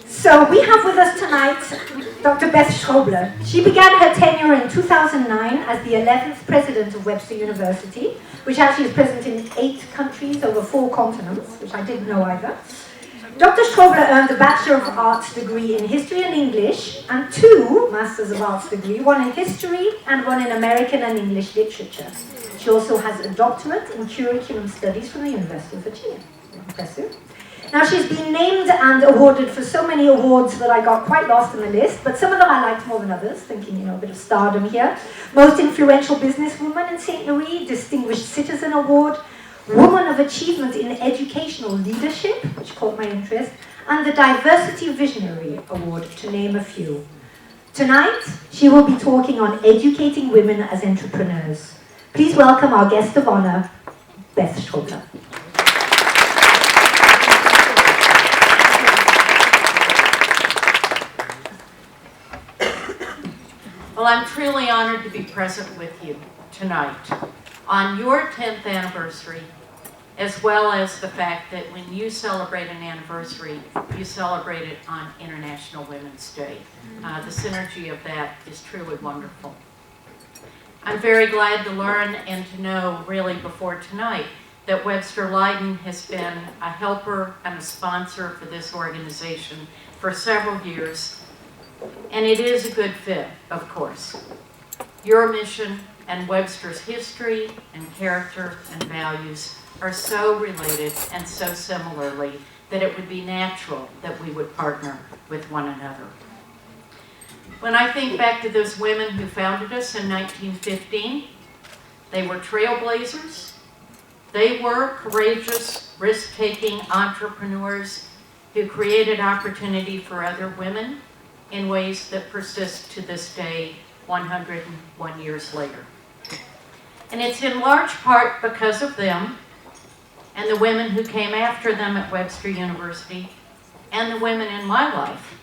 So we have with us tonight Dr. Beth Stroble. She began her tenure in 2009 as the 11th president of Webster University, which actually is present in 8 countries over 4 continents, which I didn't know either. Dr. Stroble earned a Bachelor of Arts degree in History and English and 2 Masters of Arts degree, one in History and one in American and English Literature. She also has a doctorate in Curriculum Studies from the University of Virginia. Impressive. Now, she's been named and awarded for so many awards that I got quite lost in the list, but some of them I liked more than others, thinking, a bit of stardom here. Most Influential Businesswoman in St. Louis, Distinguished Citizen Award, Woman of Achievement in Educational Leadership, which caught my interest, and the Diversity Visionary Award, to name a few. Tonight, she will be talking on educating women as entrepreneurs. Please welcome our guest of honor, Beth Stroble. Well, I'm truly honored to be present with you tonight on your 10th anniversary, as well as the fact that when you celebrate an anniversary, you celebrate it on International Women's Day. The synergy of that is truly wonderful. I'm very glad to learn and to know, really before tonight, that Webster Leiden has been a helper and a sponsor for this organization for several years. And it is a good fit, of course. Your mission and Webster's history and character and values are so related and so similarly that it would be natural that we would partner with one another. When I think back to those women who founded us in 1915, they were trailblazers. They were courageous, risk-taking entrepreneurs who created opportunity for other women in ways that persist to this day, 101 years later. And it's in large part because of them and the women who came after them at Webster University and the women in my life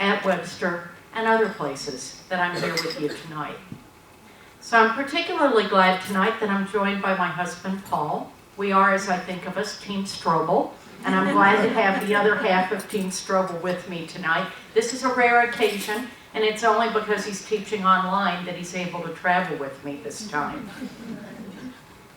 at Webster and other places that I'm here with you tonight. So I'm particularly glad tonight that I'm joined by my husband, Paul. We are, as I think of us, Team Stroble. And I'm glad to have the other half of Team Stroble with me tonight. This is a rare occasion, and it's only because he's teaching online that he's able to travel with me this time.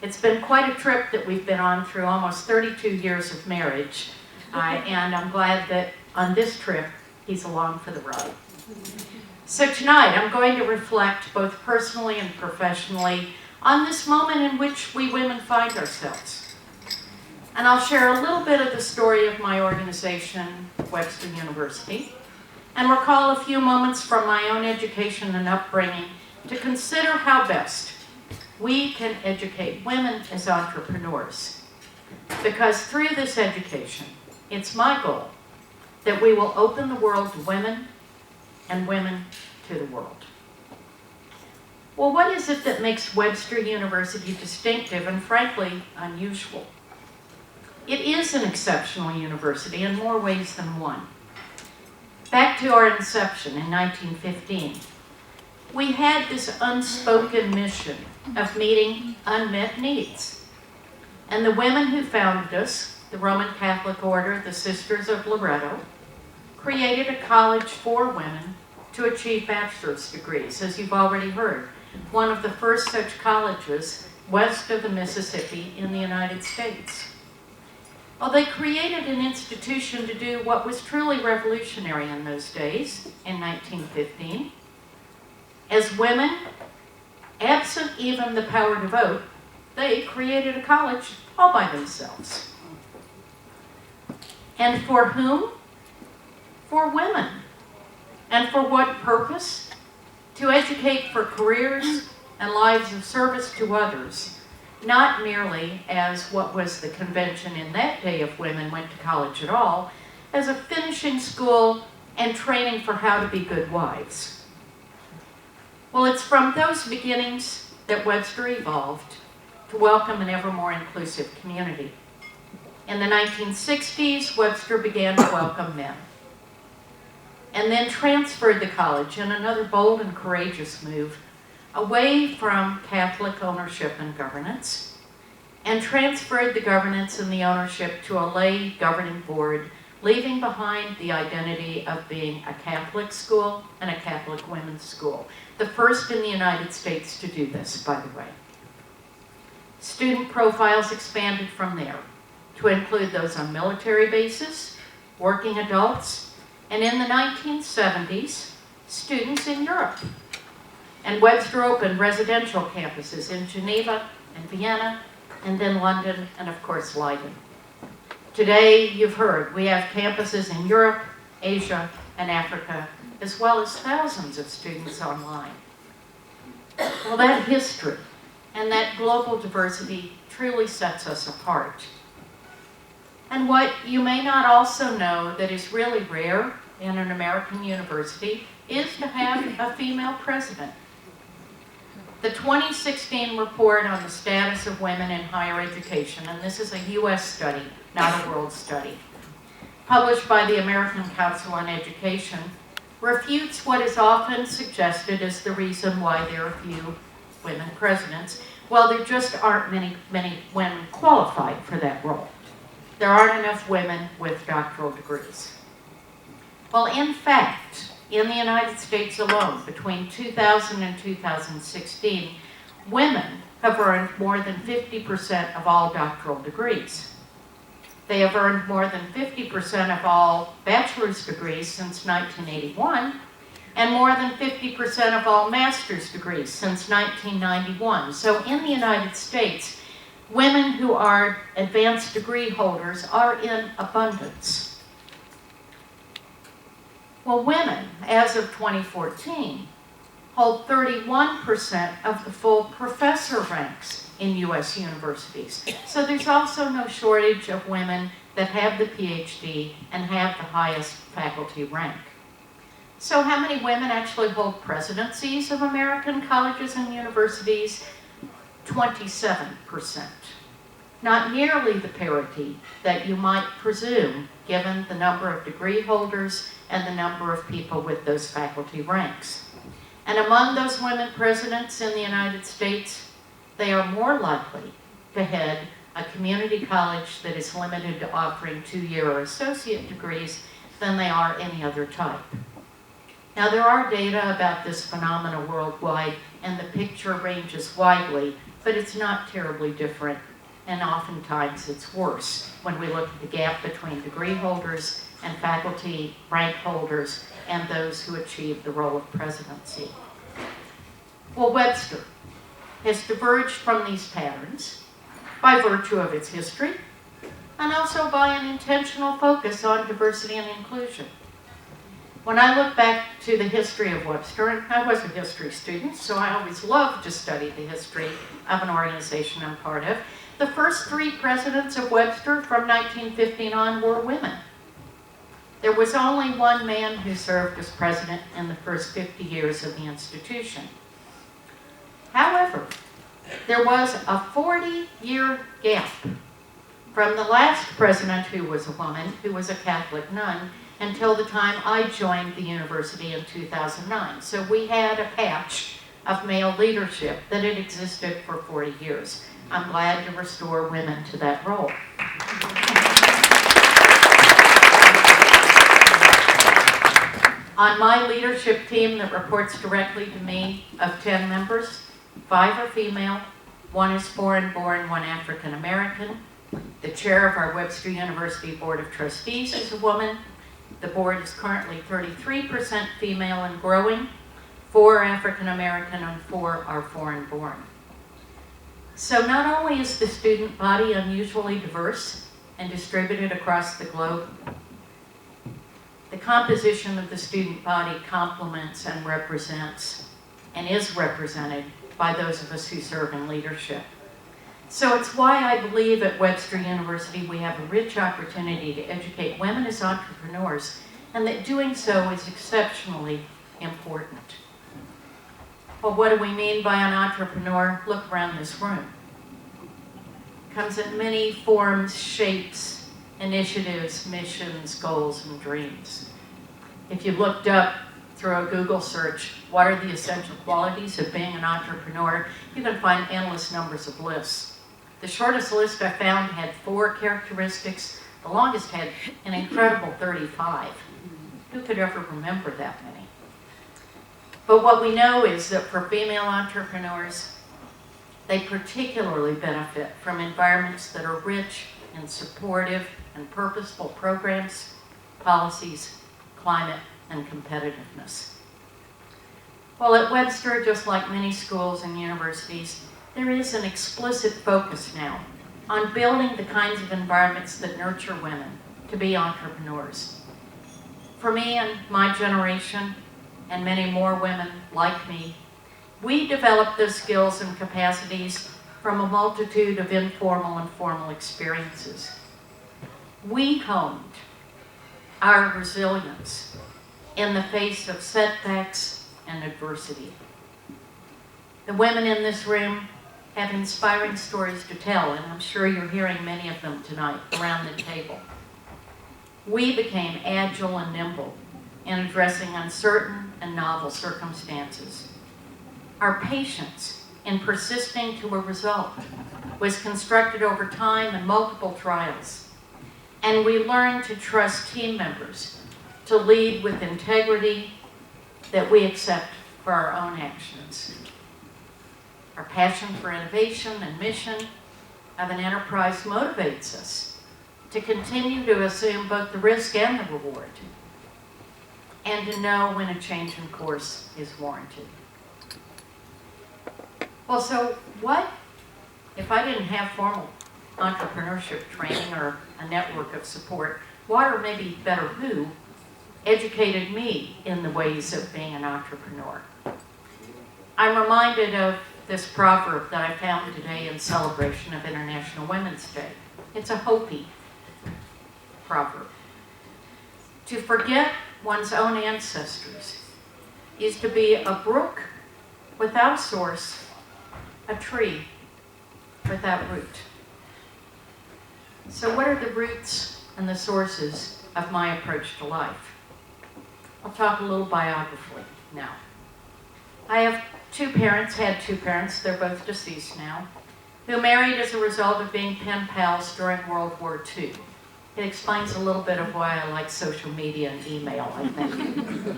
It's been quite a trip that we've been on through almost 32 years of marriage, and I'm glad that on this trip, he's along for the ride. So tonight, I'm going to reflect both personally and professionally on this moment in which we women find ourselves. And I'll share a little bit of the story of my organization, Webster University, and recall a few moments from my own education and upbringing to consider how best we can educate women as entrepreneurs. Because through this education, it's my goal that we will open the world to women and women to the world. Well, what is it that makes Webster University distinctive and frankly unusual? It is an exceptional university in more ways than one. Back to our inception in 1915, we had this unspoken mission of meeting unmet needs. And the women who founded us, the Roman Catholic Order, the Sisters of Loretto, created a college for women to achieve bachelor's degrees, as you've already heard. One of the first such colleges west of the Mississippi in the United States. Well, they created an institution to do what was truly revolutionary in those days, in 1915. As women, absent even the power to vote, they created a college all by themselves. And for whom? For women. And for what purpose? To educate for careers and lives of service to others. Not merely as what was the convention in that day if women went to college at all, as a finishing school and training for how to be good wives. Well, it's from those beginnings that Webster evolved to welcome an ever more inclusive community. In the 1960s, Webster began to welcome men, and then transferred the college in another bold and courageous move away from Catholic ownership and governance, and transferred the governance and the ownership to a lay governing board leaving behind the identity of being a Catholic school and a Catholic women's school. The first in the United States to do this, by the way. Student profiles expanded from there to include those on military bases, working adults, and in the 1970s, students in Europe. And Webster opened residential campuses in Geneva and Vienna, and then London, and of course Leiden. Today, you've heard, we have campuses in Europe, Asia, and Africa, as well as thousands of students online. Well, that history and that global diversity truly sets us apart. And what you may not also know that is really rare in an American university is to have a female president. The 2016 report on the status of women in higher education, and this is a US study, not a world study, published by the American Council on Education, refutes what is often suggested as the reason why there are few women presidents. Well, there just aren't many women qualified for that role. There aren't enough women with doctoral degrees. Well, in fact, in the United States alone, between 2000 and 2016, women have earned more than 50% of all doctoral degrees. They have earned more than 50% of all bachelor's degrees since 1981, and more than 50% of all master's degrees since 1991. So in the United States, women who are advanced degree holders are in abundance. Well, women, as of 2014, hold 31% of the full professor ranks in US universities. So there's also no shortage of women that have the PhD and have the highest faculty rank. So how many women actually hold presidencies of American colleges and universities? 27%. Not nearly the parity that you might presume given the number of degree holders and the number of people with those faculty ranks. And among those women presidents in the United States, they are more likely to head a community college that is limited to offering 2-year or associate degrees than they are any other type. Now, there are data about this phenomenon worldwide, and the picture ranges widely, but it's not terribly different, and oftentimes it's worse when we look at the gap between degree holders and faculty rank holders and those who achieve the role of presidency. Well, Webster has diverged from these patterns by virtue of its history and also by an intentional focus on diversity and inclusion. When I look back to the history of Webster, and I was a history student, so I always loved to study the history of an organization I'm part of, the first 3 presidents of Webster from 1915 on were women. There was only one man who served as president in the first 50 years of the institution. However, there was a 40-year gap from the last president who was a woman, who was a Catholic nun, until the time I joined the university in 2009. So we had a patch of male leadership that had existed for 40 years. I'm glad to restore women to that role. On my leadership team that reports directly to me, of 10 members, 5 are female, 1 is foreign-born, 1 African-American. The chair of our Webster University Board of Trustees is a woman. The board is currently 33% female and growing, 4 are African-American, and 4 are foreign-born. So not only is the student body unusually diverse and distributed across the globe, the composition of the student body complements and represents and is represented by those of us who serve in leadership. So it's why I believe at Webster University we have a rich opportunity to educate women as entrepreneurs, and that doing so is exceptionally important. Well, what do we mean by an entrepreneur? Look around this room. It comes in many forms, shapes, initiatives, missions, goals, and dreams. If you looked up through a Google search, what are the essential qualities of being an entrepreneur, you can find endless numbers of lists. The shortest list I found had 4 characteristics. The longest had an incredible 35. Who could ever remember that many? But what we know is that for female entrepreneurs, they particularly benefit from environments that are rich in supportive and purposeful programs, policies, climate, and competitiveness. Well, at Webster, just like many schools and universities, there is an explicit focus now on building the kinds of environments that nurture women to be entrepreneurs. For me and my generation, and many more women like me, we developed those skills and capacities from a multitude of informal and formal experiences. We honed our resilience in the face of setbacks and adversity. The women in this room have inspiring stories to tell, and I'm sure you're hearing many of them tonight around the table. We became agile and nimble in addressing uncertain and novel circumstances. Our patience in persisting to a result was constructed over time and multiple trials, and we learned to trust team members to lead with integrity that we accept for our own actions. Our passion for innovation and mission of an enterprise motivates us to continue to assume both the risk and the reward, and to know when a change in course is warranted. Well, so what if I didn't have formal entrepreneurship training or a network of support? What, or maybe better, who educated me in the ways of being an entrepreneur? I'm reminded of this proverb that I found today in celebration of International Women's Day. It's a Hopi proverb. To forget one's own ancestors is to be a brook without source, a tree without root. So what are the roots and the sources of my approach to life? I'll talk a little biographically now. I have had two parents, they're both deceased now, who married as a result of being pen pals during World War II. It explains a little bit of why I like social media and email, I think.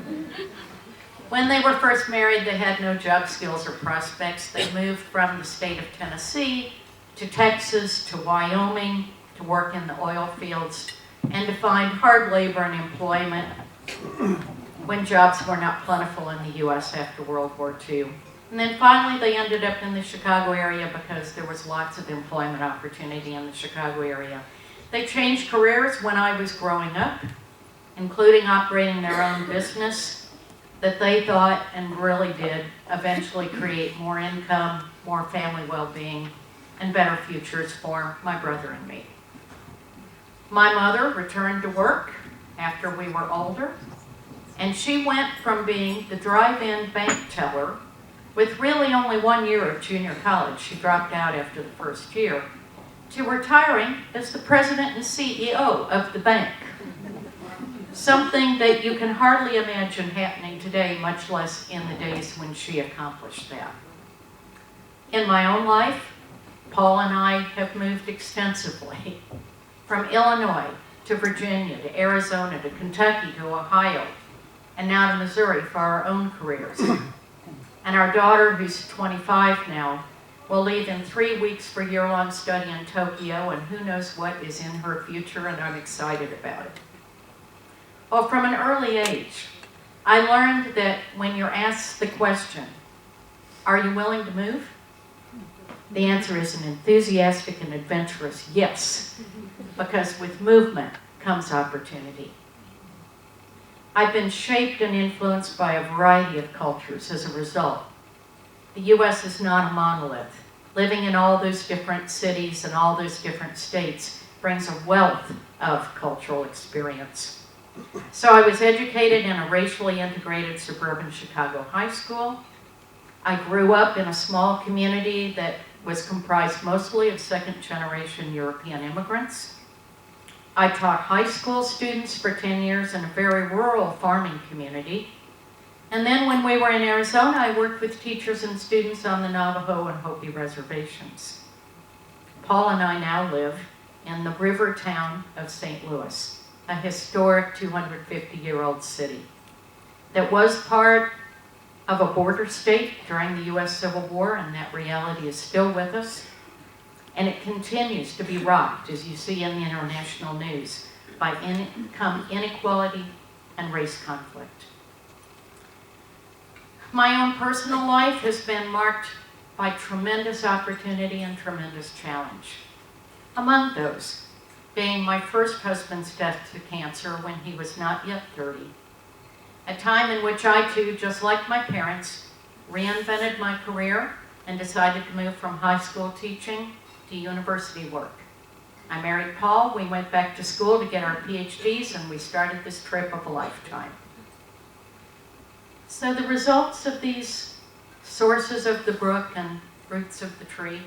When they were first married, they had no job skills or prospects. They moved from the state of Tennessee to Texas to Wyoming to work in the oil fields and to find hard labor and employment when jobs were not plentiful in the U.S. after World War II. And then finally they ended up in the Chicago area because there was lots of employment opportunity in the Chicago area. They changed careers when I was growing up, including operating their own business that they thought and really did eventually create more income, more family well-being, and better futures for my brother and me. My mother returned to work after we were older, and she went from being the drive-in bank teller with really only 1 year of junior college, she dropped out after the first year, to retiring as the president and CEO of the bank. Something that you can hardly imagine happening today, much less in the days when she accomplished that. In my own life, Paul and I have moved extensively from Illinois to Virginia to Arizona to Kentucky to Ohio and now to Missouri for our own careers. And our daughter, who's 25 now, will leave in 3 weeks for year-long study in Tokyo, and who knows what is in her future, and I'm excited about it. Well, from an early age, I learned that when you're asked the question, are you willing to move? The answer is an enthusiastic and adventurous yes, because with movement comes opportunity. I've been shaped and influenced by a variety of cultures as a result. The U.S. is not a monolith. Living in all those different cities and all those different states brings a wealth of cultural experience. So I was educated in a racially integrated suburban Chicago high school. I grew up in a small community that was comprised mostly of second-generation European immigrants. I taught high school students for 10 years in a very rural farming community. And then when we were in Arizona, I worked with teachers and students on the Navajo and Hopi reservations. Paul and I now live in the river town of St. Louis, a historic 250-year-old city that was part of a border state during the U.S. Civil War, and that reality is still with us. And it continues to be rocked, as you see in the international news, by income inequality and race conflict. My own personal life has been marked by tremendous opportunity and tremendous challenge. Among those being my first husband's death to cancer when he was not yet 30. A time in which I too, just like my parents, reinvented my career and decided to move from high school teaching to university work. I married Paul, we went back to school to get our PhDs, and we started this trip of a lifetime. So the results of these sources of the brook and roots of the tree,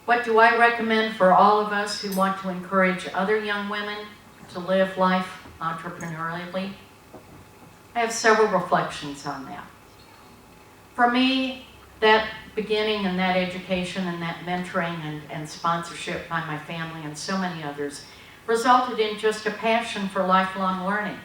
what do I recommend for all of us who want to encourage other young women to live life entrepreneurially? I have several reflections on that. For me, that beginning and that education and that mentoring and sponsorship by my family and so many others resulted in just a passion for lifelong learning.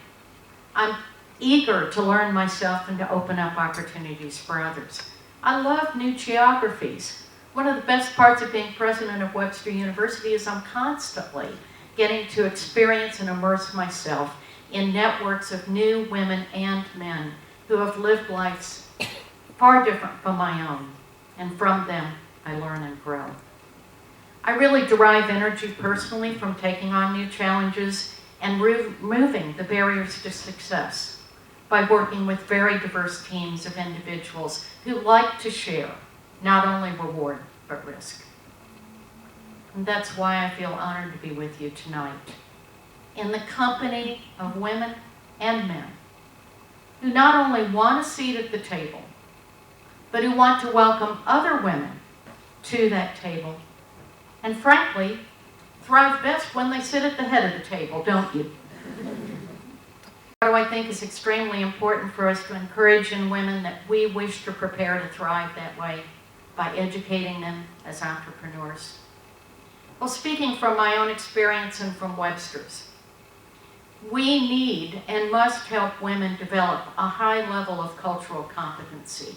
I'm eager to learn myself and to open up opportunities for others. I love new geographies. One of the best parts of being president of Webster University is I'm constantly getting to experience and immerse myself in networks of new women and men who have lived lives far different from my own, and from them I learn and grow. I really derive energy personally from taking on new challenges and removing the barriers to success by working with very diverse teams of individuals who like to share not only reward but risk. And that's why I feel honored to be with you tonight, in the company of women and men who not only want a seat at the table, but who want to welcome other women to that table, and frankly, thrive best when they sit at the head of the table, don't you? What do I think is extremely important for us to encourage in women that we wish to prepare to thrive that way by educating them as entrepreneurs? Well, speaking from my own experience and from Webster's, we need and must help women develop a high level of cultural competency.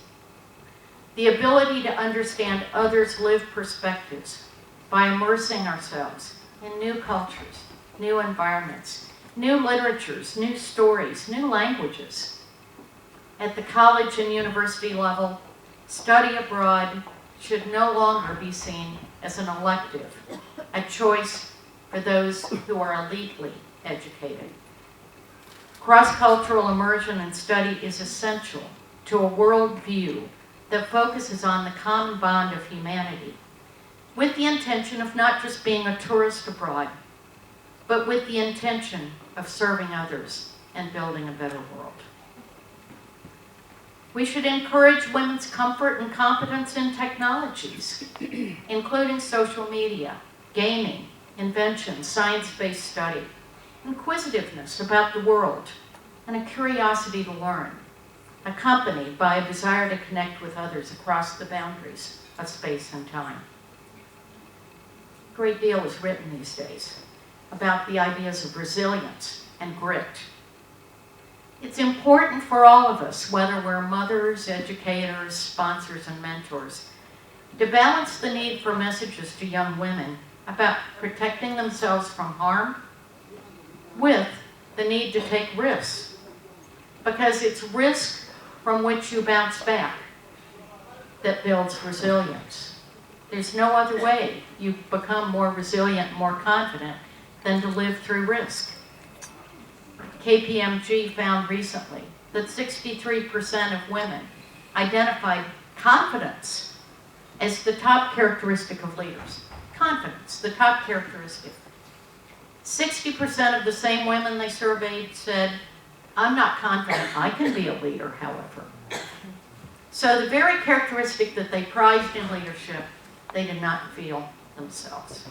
The ability to understand others' lived perspectives by immersing ourselves in new cultures, new environments, new literatures, new stories, new languages. At the college and university level, study abroad should no longer be seen as an elective, a choice for those who are elitely educated. Cross-cultural immersion and study is essential to a worldview that focuses on the common bond of humanity, with the intention of not just being a tourist abroad, but with the intention of serving others and building a better world. We should encourage women's comfort and competence in technologies, including social media, gaming, invention, science-based study, inquisitiveness about the world, and a curiosity to learn, accompanied by a desire to connect with others across the boundaries of space and time. A great deal is written these days about the ideas of resilience and grit. It's important for all of us, whether we're mothers, educators, sponsors, and mentors, to balance the need for messages to young women about protecting themselves from harm with the need to take risks, because it's risk from which you bounce back that builds resilience. There's no other way you become more resilient, more confident than to live through risk. KPMG found recently that 63% of women identified confidence as the top characteristic of leaders. Confidence, the top characteristic. 60% of the same women they surveyed said, I'm not confident I can be a leader, however. So the very characteristic that they prized in leadership, they did not feel themselves.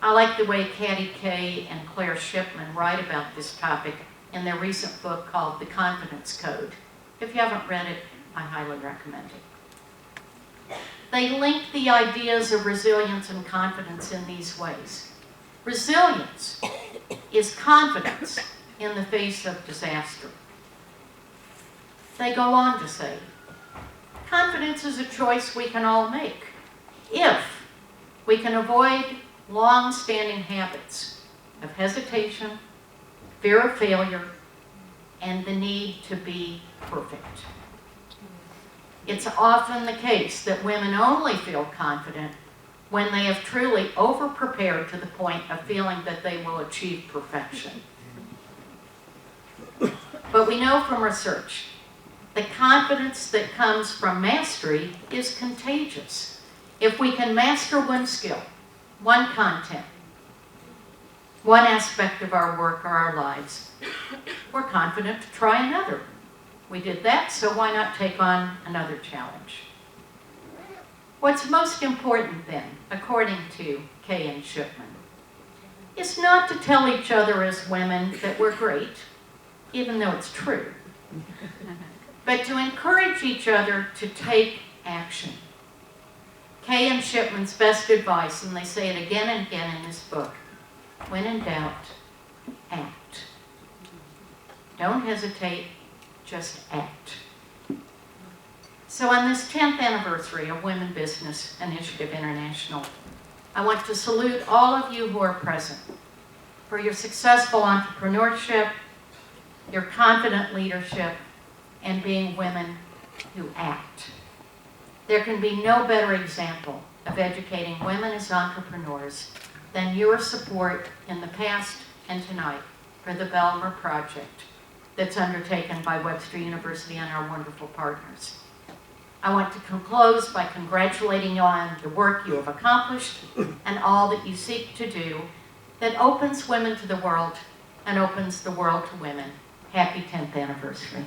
I like the way Katty Kay and Claire Shipman write about this topic in their recent book called The Confidence Code. If you haven't read it, I highly recommend it. They link the ideas of resilience and confidence in these ways. Resilience is confidence in the face of disaster. They go on to say, confidence is a choice we can all make if we can avoid long-standing habits of hesitation, fear of failure, and the need to be perfect. It's often the case that women only feel confident when they have truly over-prepared to the point of feeling that they will achieve perfection. But we know from research, the confidence that comes from mastery is contagious. If we can master one skill, one content, one aspect of our work or our lives, we're confident to try another. We did that, so why not take on another challenge? What's most important then, according to Kay and Shipman, is not to tell each other as women that we're great, even though it's true, but to encourage each other to take action. Kay and Shipman's best advice, and they say it again and again in this book, when in doubt, act. Don't hesitate, just act. So on this 10th anniversary of Women Business Initiative International, I want to salute all of you who are present for your successful entrepreneurship, your confident leadership, and being women who act. There can be no better example of educating women as entrepreneurs than your support in the past and tonight for the Belmer Project that's undertaken by Webster University and our wonderful partners. I want to close by congratulating you on the work you have accomplished and all that you seek to do that opens women to the world and opens the world to women. Happy 10th anniversary.